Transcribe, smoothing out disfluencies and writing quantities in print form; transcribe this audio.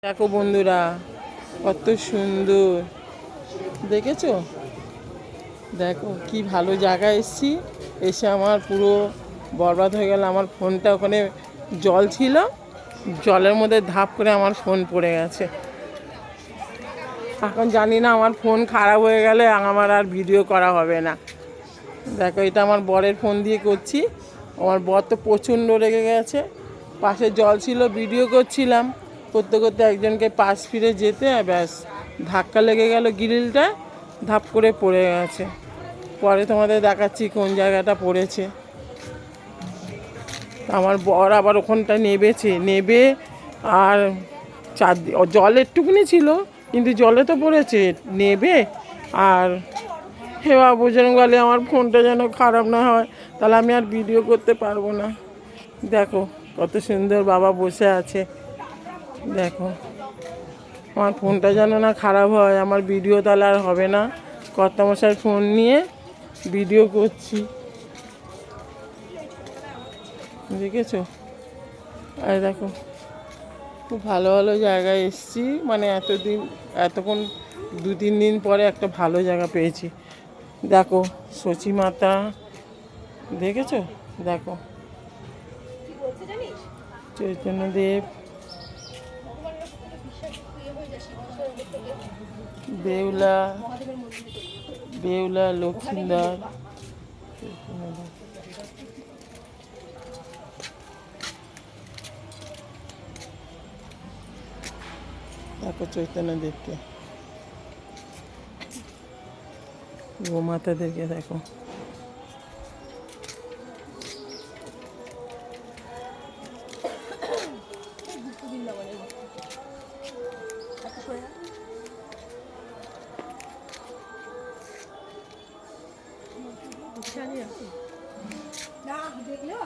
দেখো বন্ধুরা, কত সুন্দর দেখেছো? দেখো কি ভালো জায়গায় এসেছি। এসে আমার পুরো বরবাদ হয়ে গেল। আমার ফোনটা ওখানে জল ছিল, জলের মধ্যে ধাপ করে আমার ফোন পড়ে গেছে। এখন জানি না আমার ফোন খারাপ হয়ে গেলে আমার আর ভিডিও করা হবে না। দেখো, এটা আমার বরের ফোন দিয়ে করছি। আমার বর তো প্রচণ্ড রেগে গেছে। পাশে জল ছিল, ভিডিও করছিলাম, করতে করতে একজনকে পাশ ফিরে যেতে ব্যাস ধাক্কা লেগে গেল, গ্রিলটা ধাপ করে পড়ে গেছে। পরে তোমাদের দেখাচ্ছি কোন জায়গাটা পড়েছে। আমার বর আবার ওখানটা নেবে আর জল একটুকুনি ছিল, কিন্তু জলে তো পড়েছে, নেবে আর হেওয়া বোঝানো গেলে আমার ফোনটা যেন খারাপ না হয়, তাহলে আমি আর ভিডিও করতে পারবো না। দেখো কত সুন্দর বাবা বসে আছে। দেখো আমার ফোনটা যেন না খারাপ হয়, আমার ভিডিও তাহলে আর হবে না। কর্তামশাই ফোন নিয়ে ভিডিও করছি, দেখেছো? আর দেখো খুব ভালো ভালো জায়গায় এসেছি, মানে এতক্ষণ 2-3 দিন পরে একটা ভালো জায়গা পেয়েছি। দেখো সচী মাতা, দেখেছো? দেখো চৈতন্যদেব, বেউলা বেউলা লক্ষ্মীন্দর, দেখো চৈতন্যদেবকে, গোমাতাদেরকে দেখো। না দেখলেও